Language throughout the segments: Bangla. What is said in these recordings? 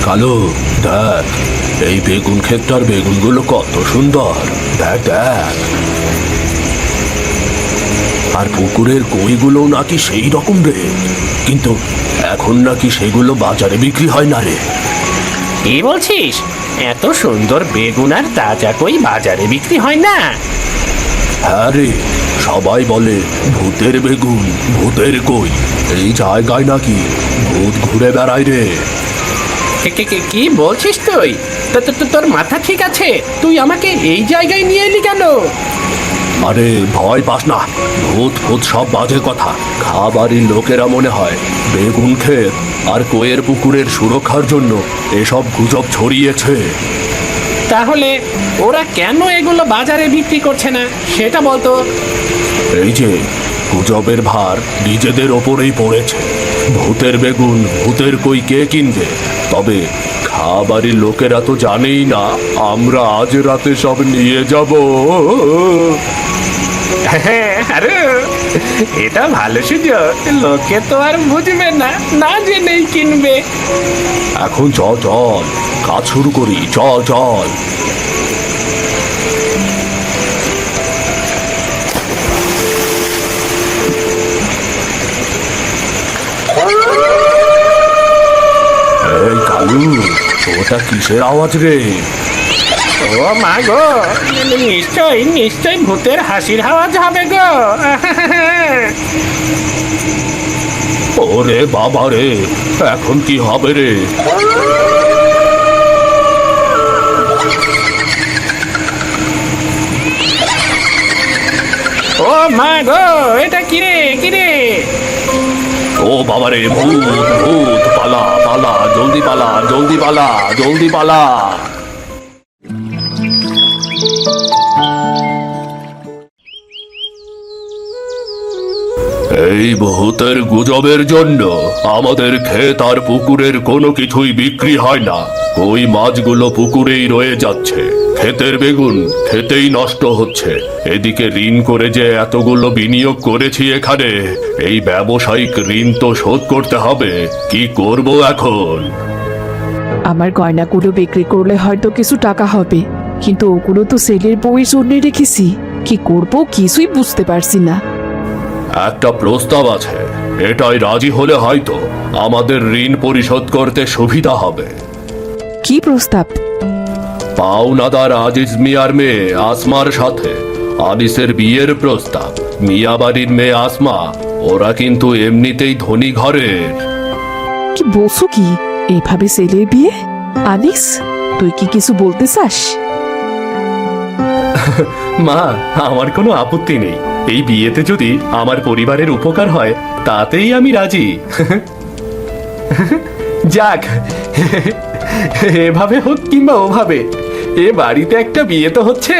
কালু, দেখ এই বেগুন ক্ষেতটার বেগুনগুলো কত সুন্দর। দেখ দেখ, আর পুকুরের কইগুলো নাকি সেই রকম রে, কিন্তু এখন নাকি সেগুলো বাজারে বিক্রি হয় না রে। কি বলছিস? এত সুন্দর বেগুন আর তাজা কই বাজারে বিক্রি হয় না? হ্যাঁ রে, সবাই বলে ভূতের বেগুন, ভূতের কই, এই জায়গায় নাকি ভূত ঘুরে বেড়ায় রে। কি বলছিস তুই? তোর মাথা ঠিক আছে? তুই আমাকে এই জায়গায় নিয়ে এলি কেন? আরে ভয় পাস না, ভূত ভূত সব বাজে কথা। খাবারের লোকেরা মনে হয় বেগুন ক্ষেত আর কইয়ের পুকুরের সুরক্ষার জন্য এসব গুজব ছড়িয়েছে। তাহলে ওরা কেন এগুলো বাজারে বিক্রি করছে না সেটা বলতো। এই যে গুজবের ভার নিজেদের ওপরেই পড়েছে। ভূতের বেগুন, ভূতের কই কে কিনবে? তবে খাবারের লোকেরা তো জানেই না আমরা আজ রাতে সব নিয়ে যাব। হ্যাঁ, আরে এটা ভালো সুযোগ। লোকে তো আর বুঝবে না, না জেনেই কিনবে। এখন চল চল, কাজ শুরু করি, চল চল। এই কালু, ওটা কিসের আওয়াজ রে? ও মা গো, নিশ্চয় নিশ্চয় ভূতের হাসির আওয়াজ হবে গো। ওরে বাবা রে, এখন কি হবে রে? ও মা গো, এটা কিরে কিরে? ও বাবা রে, ভূত ভূত, পালা পালা, জলদি পালা, জলদি পালা, জলদি পালা। এই ভূতের গুজবের জন্য আমাদের ক্ষেত আর পুকুরের কোনো কিছুই বিক্রি হয় না। ওই মাছগুলো পুকুরেই রয়ে যাচ্ছে, ক্ষেতের বেগুন খেতেই নষ্ট হচ্ছে। এদিকে ঋণ করে যে এতগুলো বিনিয়োগ করেছি এখানে, এই ব্যবসায়িক ঋণ তো শোধ করতে হবে। কি করব এখন? আমার গয়নাগুলো বিক্রি করলে হয়তো কিছু টাকা হবে, কিন্তু ওগুলো তো ছেলের বউয়ের জন্য রেখেছি। কি করব কিছুই বুঝতে পারছি না। একটা প্রস্তাব আছে, এটাই রাজি হলে হয়তো আমাদের ঋণ পরিশোধ করতে সুবিধা হবে। কি প্রস্তাব? পাওনাদার আজিজ মিয়ার মেয়ে আসমার সাথে আনিসের বিয়ের প্রস্তাব। মিয়া বাড়ির মেয়ে আসমা, ওরা কিন্তু এমনিতেই ধনী ঘরের। কি বলছো কি? এভাবে ছেলের বিয়ে? আনিস, তুই কি কিছু বলতে চাস? মা, আমার কোনো আপত্তি নেই। এই বিয়েতে যদি আমার পরিবারের উপকার হয় তাতেই আমি রাজি। যাক, এভাবে হোক কিংবা ওভাবে, এ বাড়িতে একটা বিয়ে তো হচ্ছে।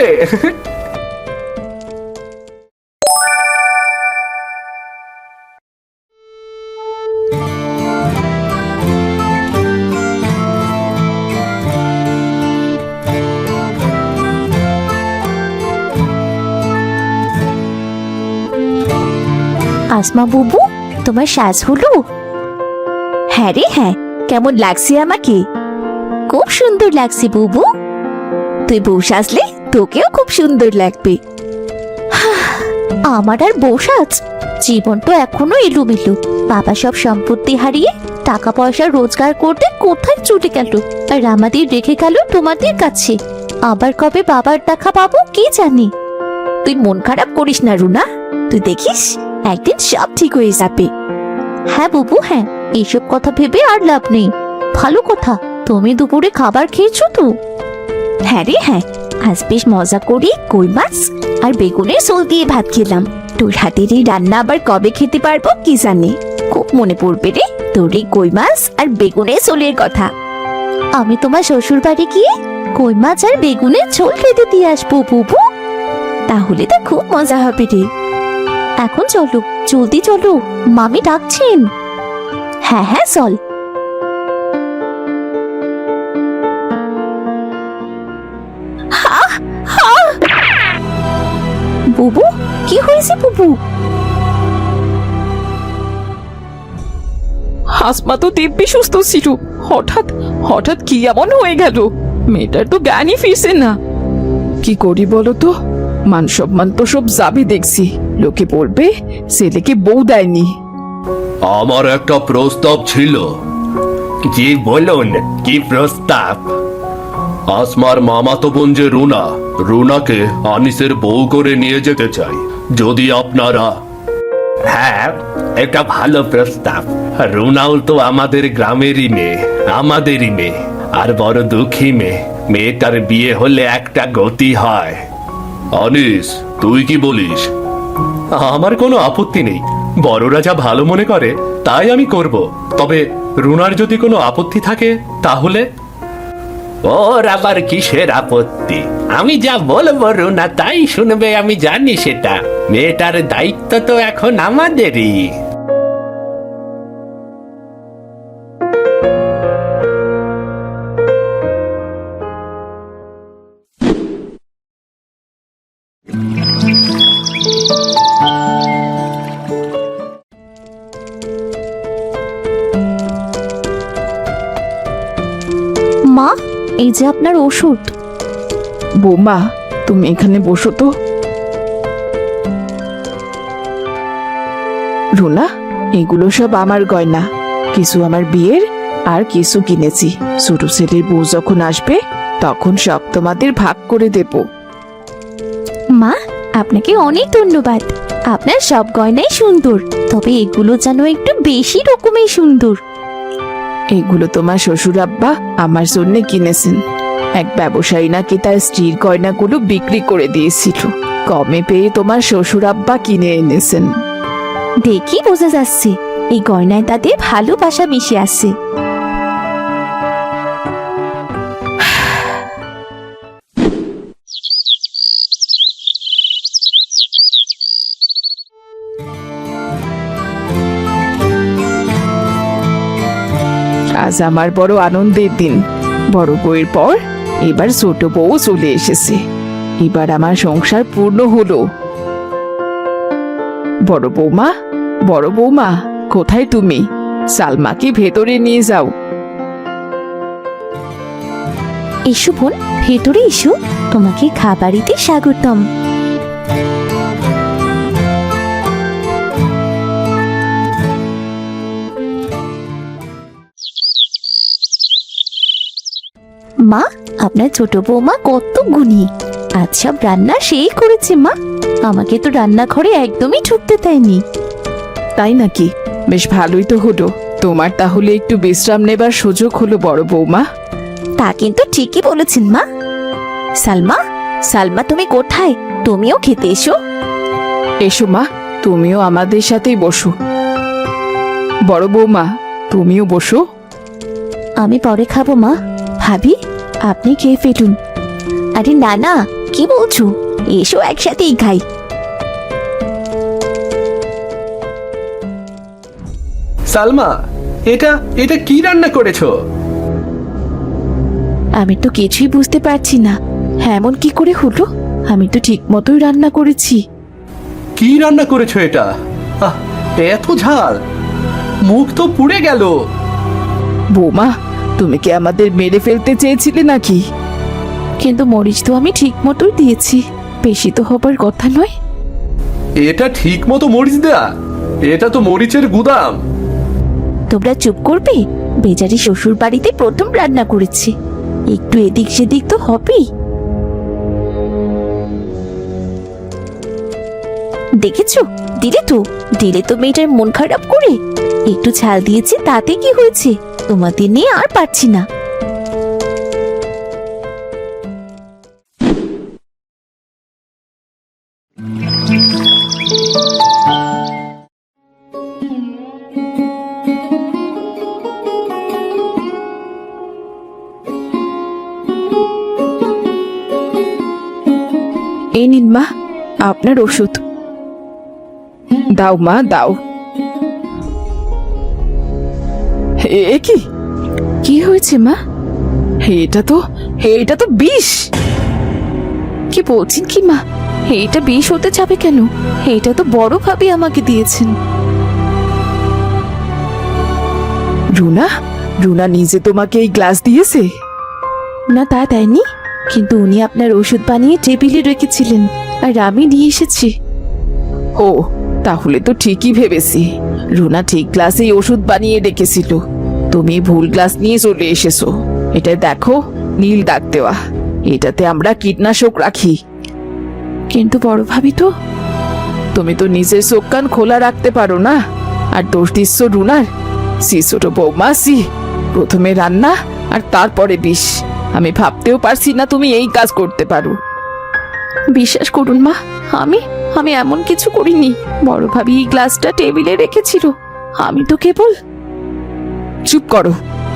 আসমা বুবু, তোমার সাজ হলো? হ্যাঁ রে হ্যাঁ, কেমন লাগছে আমাকে? খুব সুন্দর লাগছে বুবু। তুই বউ সাজলে তোকেও খুব সুন্দর লাগবে। আমার আর বউ সাজ? জীবন তো এখনো এলোমেলো। বাবা সব সম্পত্তি হারিয়ে টাকা পয়সা রোজগার করতে কোথায় চলে গেল, আর আমাদের রেখে গেল তোমাদের কাছে। আবার কবে বাবার দেখা পাবো কে জানে। তুই মন খারাপ করিস না রুনা, তুই দেখিস একদিন সব ঠিক হয়ে যাবে। হ্যাঁ বুবু হ্যাঁ, এইসব কথা ভেবে আর লাভ নেই। ভালো কথা, তুমি দুপুরে খাবার খেয়েছো তো? হ্যাঁ রে হ্যাঁ, আজ বেশ মজা করে কই মাছ আর বেগুনের ঝোল দিয়ে ভাত খেলাম। তোর হাতের এই রান্না আবার কবে খেতে পারবো কি জানি। খুব মনে পড়বে রে তোর এই কই মাছ আর বেগুনের ঝোলের কথা। আমি তোমার শ্বশুর বাড়ি গিয়ে কই মাছ আর বেগুনের ঝোল খেতে দিয়ে আসবো বুবু। তাহলে তো খুব মজা হবে রে। এখন চলো, জলদি চলো, মামি ডাকছেন। হ্যাঁ হ্যাঁ চল। বুবু, কি হয়েছে বুবু? আসমা তো দিব্যি সুস্থ ছিল, হঠাৎ হঠাৎ কি এমন হয়ে গেল? মেয়েটার তো জ্ঞানই ফিরছে না। কি করি বলো তো? মান সম্মান তো সব যাবে দেখছি। লোকে বলবে ছেলেকে বউ দেয়নি। আমার একটা প্রস্তাব ছিল। জি বলুন, কি প্রস্তাব? আসমার মামাতো বোন যে রুনা, রুনাকে আনিসের বউ করে নিয়ে যেতে চাই। যদি আপনারা হ্যাঁ, এটা ভালো প্রস্তাব। রুনাও তো আমাদের গ্রামেরই মেয়ে, আমাদেরই মেয়ে, আর বড় দুঃখী মেয়ে। মেয়েটার বিয়ে হলে একটা গতি হয়। আনিস, তুই কি বলিস? আমার কোনো আপত্তি নেই। বড়রা যা ভালো মনে করে তাই আমি করব। তবে রুনার যদি কোনো আপত্তি থাকে তাহলে? ওর আবার কিসের আপত্তি? আমি যা বলবো রুনা তাই শুনবে, আমি জানি সেটা। মেয়েটার দায়িত্ব তো এখন আমাদেরই। মা, এই যে আপনার ওষুধ। বৌমা, তুমি এখানে বসো তো। রুনা, এগুলো সব আমার গয়না। কিছু আমার বিয়ের, আর কিছু কিনেছি। ছোট ছেলের বউ যখন আসবে তখন সব তোমাদের ভাগ করে দেব। মা, আপনাকে অনেক ধন্যবাদ। আপনার সব গয়নাই সুন্দর, তবে এগুলো যেন একটু বেশি রকমের সুন্দর। এগুলো তোমার শ্বশুর আব্বা আমার জন্য কিনেছেন। এক ব্যবসায়ী নাকি তার স্ত্রীর গয়নাগুলো বিক্রি করে দিয়েছিল। কমে পেয়ে তোমার শ্বশুর আব্বা কিনে এনেছেন। দেখি বোঝা যাচ্ছে এই গয়নায় তাদের ভালোবাসা মিশে আছে। আজ আমার বড় আনন্দের দিন। বড় বউয়ের পর এবার ছোট বউ চলে এসেছে। এবার আমার সংসার পূর্ণ হলো। বড় বৌমা, বড় বৌমা, কোথায় তুমি? সালমাকে ভেতরে নিয়ে যাও। এসো বোন, ভেতরে এসো। তোমাকে খাবারিতে স্বাগতম। মা, আপনার ছোট বৌমা কত গুণী। আজ সব রান্না সেই করেছে মা। আমাকে তো রান্নাঘরে একদমই ঢুকতে দেয়নি। তাই নাকি? বেশ ভালোই তো হলো। তোমার তাহলে একটু বিশ্রাম নেবার সুযোগ হলো বড় বৌমা। তা কিন্তু ঠিকই বলেছেন মা। সালমা, সালমা তুমি কোথায়? তুমিও খেতে এসো। এসো মা, তুমিও আমাদের সাথেই বসো। বড় বৌমা, তুমিও বসো। আমি পরে খাবো মা। ভাবি, আপনি খেয়ে ফেলুন। আরে না না, কি বলছো? এসো একসাথেই খাই। সালমা, এটা এটা কি রান্না করেছো? আমি তো কিছুই বুঝতে পারছি না। এমন কি করে হলো? আমি তো ঠিক মতোই রান্না করেছি। কি রান্না করেছো এটা? আহ, এত ঝাল, মুখ তো পুড়ে গেল। বৌমা, তুমি কি আমাদের মেরে ফেলতে চেয়েছিলে নাকি? কিন্তু মরিচ তো আমি ঠিক মতোই দিয়েছি। বেশি তো হবার কথা নয়। এটা ঠিক মতো মরিচ দেয়া? এটা তো মরিচের গুদাম। তোমরা চুপ করবে? বেচারি শ্বশুর বাড়িতে প্রথম রান্না করেছে, একটু এদিক সেদিক তো হবেই। দেখেছো, দিলে তো মেয়েটার মন খারাপ করে। একটু ঝাল দিয়েছি, তাতে কি হয়েছে? তোমাদের নিয়ে আর পারছি না। এই নিন মা, আপনার ওষুধ। দাও মা, দাও। এ কি? কি হয়েছে মা? এটা তো বিষ। কি বলছেন কি মা? এটা বিষ হতে যাবে কেন? এটা তো বড় ভাবি আমাকে দিয়েছেন। রুনা, রুনা নিজে তোমাকে এই গ্লাস দিয়েছে? না, তা দেয়নি, কিন্তু উনি আপনার ওষুধ বানিয়ে টেবিলে রেখেছিলেন আর আমি নিয়ে এসেছি। ও, তাহলে তো ঠিকই ভেবেছি। রুনা ঠিক গ্লাসেই ওষুধ বানিয়ে রেখেছিল, তুমি ভুল গ্লাস নিয়ে চলে এসেছো। এটা দেখো, নীল দাগ দেওয়া, এটাতে আমরা কীটনাশক রাখি। কিন্তু বড় ভাবি তো। তুমি তো নিজের চোখ কান খোলা রাখতে পারো না, আর দোষ দিচ্ছ রুনার। সি ছোট বৌমা সি, প্রথমে রান্না আর তারপরে বিষ। আমি ভাবতেও পারছি না তুমি এই কাজ করতে পারো। বিশ্বাস করুন মা, আমি আমি এমন কিছু করিনি। বড় ভাবি এই গ্লাসটা টেবিলে রেখেছিল, আমি তো কেবল। চুপ করো,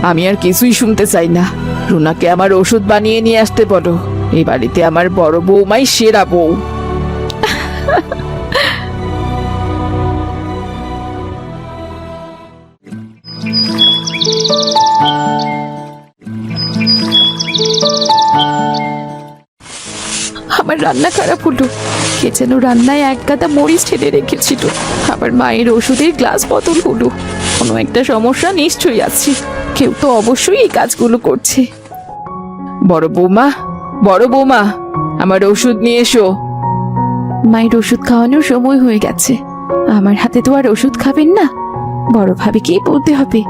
আমি আর কিছুই শুনতে চাই না। রুনাকে আমার ওষুধ বানিয়ে নিয়ে আসতে বলো। এই বাড়িতে আমার বড় বৌমাই সেরা বউ। আমার রান্না খারাপ হলো। কে যেন রান্নায় এক গাদা মরিচ ঢেলে রেখেছিল। আবার মায়ের ওষুধের গ্লাস বদল হলো। কোনো একটা সমস্যা নিশ্চয়ই আছে। কেউ তো অবশ্যই এই কাজগুলো করছে। বড় বৌমা, বড় বৌমা, আমার ওষুধ নিয়ে এসো। মায়ের ওষুধ খাওয়ানোর সময় হয়ে গেছে। আমার হাতে তো আর ওষুধ খাবেন না। বড় ভাবিকেই বলতে হবে।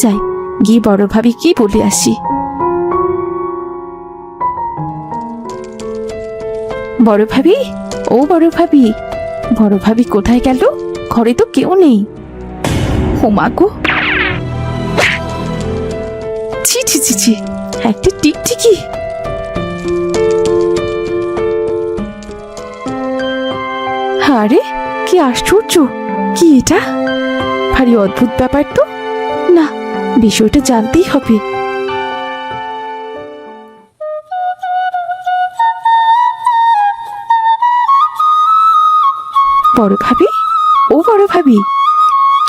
যাই, গিয়ে বড় ভাবিকেই বলে আসি। বড় ভাবি, ও বড় ভাবি, বড় ভাবি কোথায় গেল? ঘরে তো কেউ নেই। ও মা গো, ছি ছি ছি ছি, একটা টিকটিকি। আরে কি আশ্চর্য! কি এটা? ভারী অদ্ভুত ব্যাপার তো। না, বিষয়টা জানতেই হবে। বড় ভাবি, ও বড় ভাবি।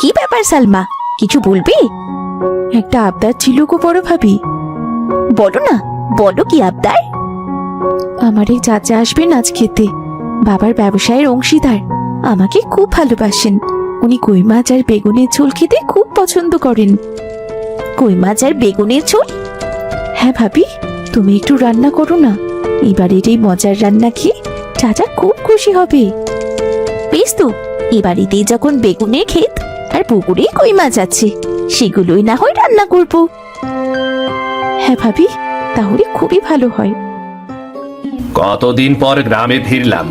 কি ব্যাপার সালমা, কিছু বলবি? একটা আবদার ছিল গো বড় ভাবি। বলো না, বলো কি আবদার? আমার এই চাচা আসবেন আজ খেতে। বাবার ব্যবসায়ের অংশীদার। আমাকে খুব ভালোবাসেন। উনি কই মাছ আর বেগুনের ঝোল খেতে খুব পছন্দ করেন। কই মাছ আর বেগুনের ঝোল? হ্যাঁ ভাবি, তুমি একটু রান্না করো না। এবারের এই মজার রান্না খেয়ে চাচা খুব খুশি হবে। বেশ তো, এ বাড়িতেই যখন বেগুনের ক্ষেত আর পুকুরে কই মাছ আছে, সেগুলোই না হয় রান্না করব। হ্যাঁ ভাবি, তাহলে খুবই ভালো হয়। কতদিন পর গ্রামে ফিরলাম।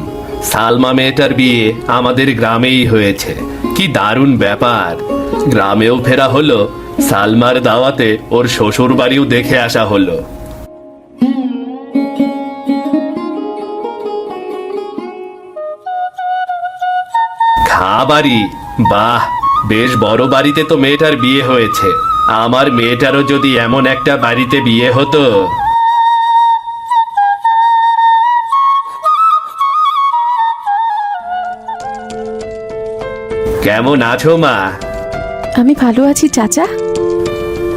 সালমা মেয়েটার বিয়ে আমাদের গ্রামেই হয়েছে। কি দারুণ ব্যাপার! গ্রামেও ফেরা হলো, সালমার দাওয়াতে ওর শ্বশুর বাড়িও দেখে আসা হলো। খাবারই বাহ, বেশ বড় বাড়িতে তো মেয়েটার বিয়ে হয়েছে। আমার মেয়েটারও যদি এমন একটা বাড়িতে বিয়ে হতো। কেমন আছো মা? আমি ভালো আছি চাচা।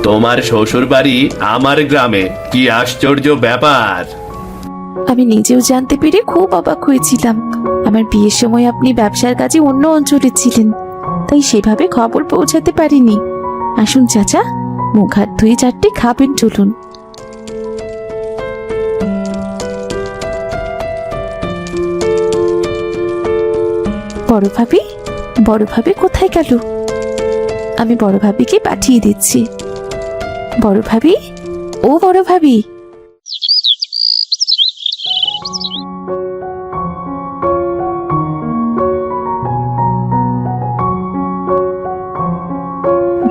তোমার শ্বশুর বাড়ি আমার গ্রামে, কি আশ্চর্য ব্যাপার! আমি নিজেও জানতে পেরে খুব অবাক হয়েছিলাম। আমার বিয়ের সময় আপনি ব্যবসার কাজে অন্য অঞ্চলে ছিলেন, তাই সেভাবে খবর পৌঁছাতে পারিনি। আসুন চাচা, মুখ হাত ধুয়ে চারটে খাবেন, চলুন। বড় ভাবি, বড় ভাবি কোথায় গেল? আমি বড় ভাবিকে পাঠিয়ে দিচ্ছি। বড় ভাবি, ও বড় ভাবি।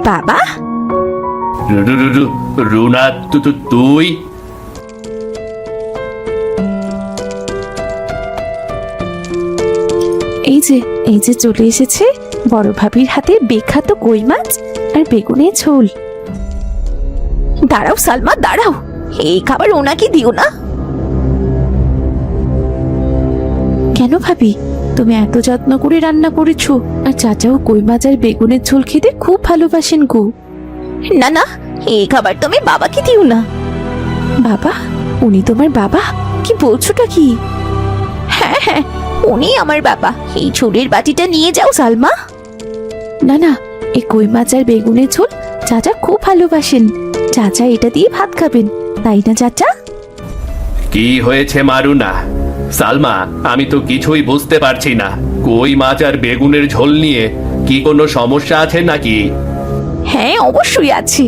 বাবা, রুনা, তুই? এই যে চলে এসেছে বড় ভাবির হাতে বিখ্যাত কই মাছ আর বেগুনের ঝোল। দাঁড়াও সালমা, দাঁড়াও, এই খাবার ওনাকে দিও না। কেন ভাবি, তুমি এত যত্ন করে রান্না করেছো, আর চাচাও কই মাছ আর বেগুনের ঝোল খেতে খুব ভালোবাসেন গো। না না, এই খাবার তুমি বাবাকে দিও না। বাবা? উনি তোমার বাবা? কি বলছোটা কি? হ্যাঁ হ্যাঁ, উনি আমার বাবা। এই ঝোলের বাটিটা নিয়ে যাও সালমা। না না, এই কই মাছ আর বেগুনের ঝোল চাচা খুব ভালোবাসেন। চাচা এটা দিয়ে ভাত খাবেন, তাই না চাচা? কি হয়েছে মারুনা? সালমা, আমি তো কিছুই বুঝতে পারছি না। কই মাছ আর বেগুনের ঝোল নিয়ে কি কোনো সমস্যা আছে নাকি? হ্যাঁ, অবশ্যই আছে।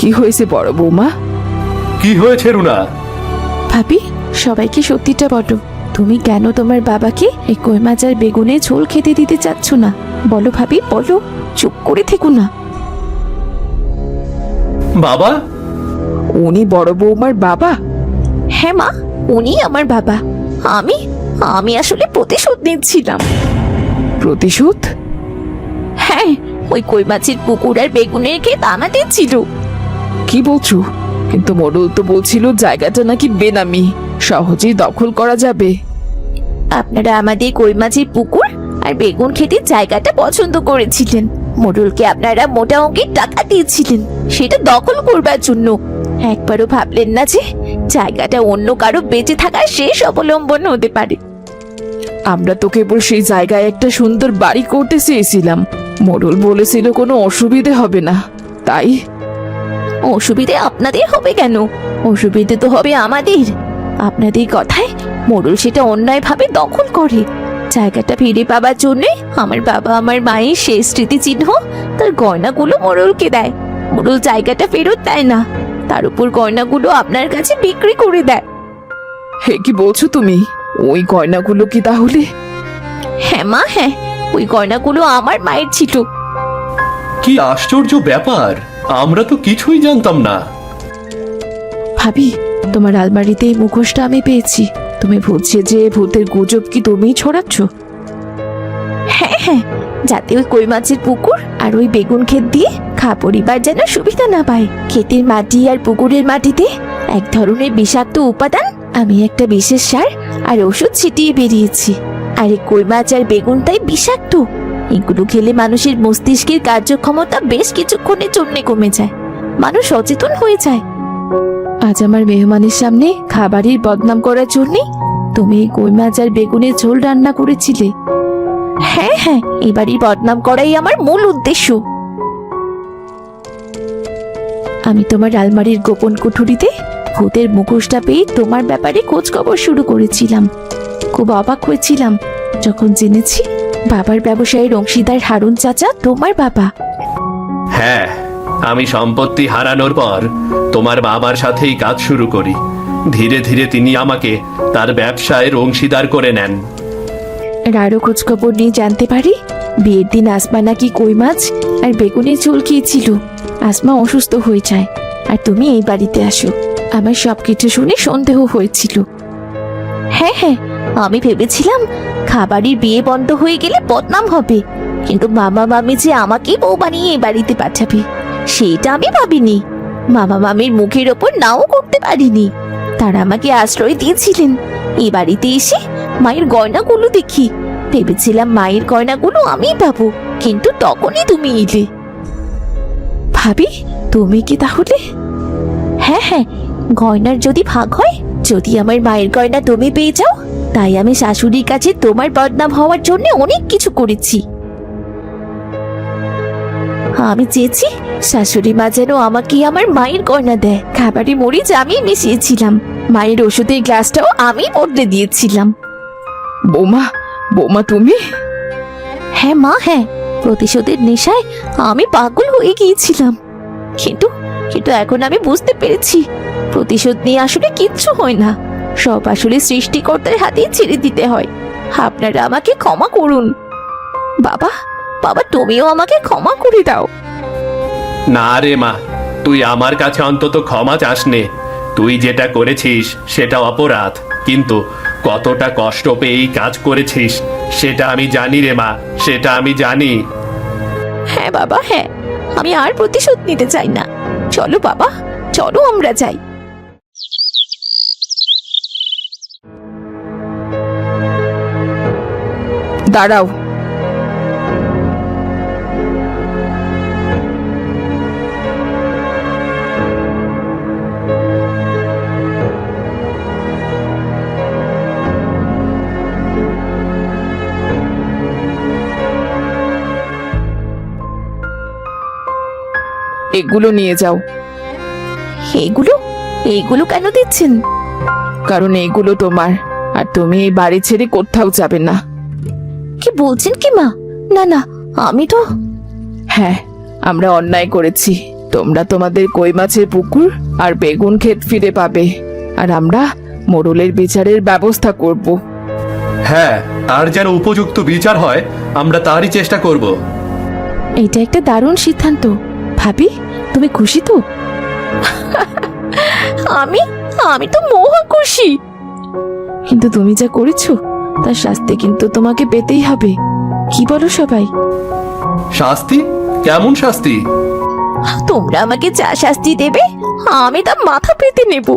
কি হয়েছে বড় বৌমা? কি হয়েছে রুনা? ভাবি, সবাইকে সত্যিটা বলো। তুমি কেন তোমার বাবাকে এই কই মাছ আর বেগুনের ঝোল খেতে দিতে চাচ্ছ না? বলো ভাবি, বলো। চুপ করে থেকো না। বাবা? উনি বড় বৌমার বাবা? হ্যাঁ মা, উনি আমার বাবা। আমি আমি আসলে প্রতিশোধ নিচ্ছিলাম। প্রতিশোধ? হ্যাঁ, ওই কই মাছের পুকুর আর বেগুনের ক্ষেত আমাদের ছিল। কি বলছো? কিন্তু মোড়ল তো বলছিল জায়গাটা নাকি বেনামি, সহজেই দখল করা যাবে। আপনারা আমাদের কই মাছের পুকুর আর বেগুন ক্ষেতের জায়গাটা পছন্দ করেছিলেন। মোড়লকে আপনারা মোটা অঙ্কের টাকা দিয়েছিলেন সেটা দখল করবার জন্য। একবারও ভাবলেন না যে জায়গাটা অন্য কারো বেঁচে থাকার শেষ অবলম্বন হতে পারে। আমরা তো কেবল সেই জায়গায় একটা সুন্দর বাড়ি করতে চেয়েছিলাম। মোড়ল বলেছিল কোনো অসুবিধে হবে না, তাই। অসুবিধে আপনাদের হবে কেন? অসুবিধে তো হবে আমাদের। আপনাদের কথায় মোড়ল সেটা অন্যায়ভাবে দখল করে। জায়গাটা ফিরে পাবার জন্য আমার বাবা আমার মায়ের শেষ স্মৃতিচিহ্ন তার গয়নাগুলো মোড়লকে দেয়। মোড়ল জায়গাটা ফেরত দেয় না, তার উপর গয়নাগুলো আপনার কাছে বিক্রি করে দেয়। হে, কি বলছো তুমি? ওই গয়নাগুলো কি তাহলে? হ্যাঁ মা, হ্যাঁ, ওই গয়নাগুলো আমার মায়ের ছিল। কি আশ্চর্য ব্যাপার! আমরা তো কিছুই জানতাম না। ভাবি, তোমার আলমারিতে এই মুখোশটা আমি পেয়েছি। তুমি বলছো যে ভূতের গুজব কি তুমিই ছড়াচ্ছ? হ্যাঁ হ্যাঁ, যাতে ওই কই মাছের পুকুর আর ওই বেগুন ক্ষেত দিয়ে খা পরিবার যেন সুবিধা না পায়। ক্ষেতের মাটি আর পুকুরের মাটিতে এক ধরনের বিষাক্ত উপাদান আমি একটা বিশেষ সার আর ওষুধ ছিটিয়ে বেরিয়েছি। আর এই কই মাছ আর বেগুন তাই বিষাক্ত। এগুলো খেলে মানুষের মস্তিষ্কের কার্যক্ষমতা বেশ কিছুক্ষণের জন্য কমে যায়, মানুষ সচেতন হয়ে যায়। আজ আমার মেহমানের সামনে খাবারের বদনাম করার জন্যে তুমি এই কই মাছ আর বেগুনের ঝোল রান্না করেছিলে। হ্যাঁ হ্যাঁ, এবারই বদনাম করাই আমার মূল উদ্দেশ্য। আমি তোমার আলমারির গোপন কুঠুরিতে ভূতের মুখোশটা পেয়ে তোমার ব্যাপারে খোঁজ খবর শুরু করেছিলাম। খুব অবাক হয়েছিলাম যখন জেনেছি বাবার ব্যবসায়ের অংশীদার হারুন চাচা তোমার বাবা। হ্যাঁ, আমি সম্পত্তি হারানোর পর তোমার বাবার সাথেই কাজ শুরু করি। ধীরে ধীরে তিনি আমাকে তার ব্যবসায়ের অংশীদার করে নেন। আরো খোঁজ খবর নিয়ে জানতে পারি বিয়ের দিন আসমা নাকি কই মাছ আর বেগুনের ঝোল খেয়েছিল। আসমা অসুস্থ হয়ে যায় আর তুমি এই বাড়িতে আসো। আমার সবকিছু শুনে সন্দেহ হয়েছিল। হ্যাঁ হ্যাঁ, আমি ভেবেছিলাম খাবারের বিয়ে বন্ধ হয়ে গেলে বদনাম হবে, কিন্তু মামা মামি যে আমাকেই বউ বানিয়ে এই বাড়িতে পাঠাবে সেটা আমি ভাবিনি। মামা মামির মুখের ওপর নাও করতে পারিনি। তারা আমাকে আশ্রয় দিয়েছিলেন। এই বাড়িতে এসে মায়ের গয়নাগুলো দেখি ভেবেছিলাম মায়ের গয়নাগুলো আমি পাবো, কিন্তু তখনই তুমি এলে। ভাবি, তুমি কি তাহলে? হ্যাঁ হ্যাঁ, গয়নার যদি ভাগ হয়, যদি আমার মায়ের গয়না তুমি পেয়ে যাও, তাই আমি শাশুড়ির কাছে তোমার বদনাম হওয়ার জন্য অনেক কিছু করেছি। আমি চেয়েছি শাশুড়ি মা যেন আমাকে আমার মায়ের গয়না দেয়। খাবারে মরিচ আমি মিশিয়েছিলাম, মায়ের ওষুধের গ্লাসটাও আমি বদলে দিয়েছিলাম। বৌমা, বৌমা তুমি? হ্যাঁ মা, হ্যাঁ, প্রতিশোধের নেশায় আমি পাগল হয়ে গিয়েছিলাম। কিন্তু কিন্তু এখন আমি বুঝতে পেরেছি প্রতিশোধ নিয়ে আসলে কিচ্ছু হয় না। সব আসলে সৃষ্টিকর্তার হাতেই ছেড়ে দিতে হয়। আপনারা আমাকে ক্ষমা করুন। বাবা, বাবা, তুমিও আমাকে ক্ষমা করে দাও। না রে মা, তুই আমার কাছে অন্তত ক্ষমা চাসনে। তুই যেটা করেছিস সেটা অপরাধ, কিন্তু কতটা কষ্ট পেয়ে এই কাজ করেছিস সেটা আমি জানি রে মা, সেটা আমি জানি। হ্যাঁ বাবা, হ্যাঁ, আমি আর প্রতিশোধ নিতে চাই না। চলো বাবা, চলো আমরা যাই। দাঁড়াও। এগুলো নিয়ে যাও। এইগুলো এইগুলো কেন দিচ্ছেন? কারণ এগুলো তোমার, আর তুমি এই বাড়ি ছেড়ে কোথাও যাবে না। কি বলছেন কি মা? না না, আমি তো হ্যাঁ, আমরা অন্যায় করেছি। তোমরা তোমাদের কই মাছের পুকুর আর বেগুন ক্ষেত ফিরে পাবে, আর আমরা মোড়লের বিচারের ব্যবস্থা করব। হ্যাঁ, আর যেন উপযুক্ত বিচার হয় আমরা তারই চেষ্টা করব। এটা একটা দারুণ সিদ্ধান্ত। ভাবি, তুমি খুশি তো? আমি আমি তো মহা খুশি। কিন্তু তুমি যা করেছো তার শাস্তি কিন্তু তোমাকে পেতেই হবে। কি বলো সবাই? শাস্তি? কেমন শাস্তি? তোমরা আমাকে যা শাস্তি দেবে আমি তা মাথা পেতে নেব।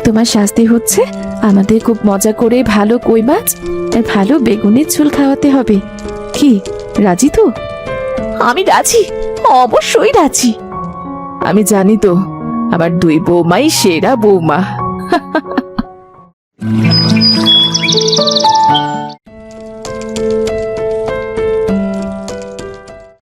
তোমার শাস্তি হচ্ছে আমাদের খুব মজা করে ভালো কই মাছ আর ভালো বেগুনের ঝোল খাওয়াতে হবে। কি, রাজি তো? আমি রাজি, অবশ্যই রাজি। আমি জানি তো, আমার দুই বৌমাই সেরা বৌমা।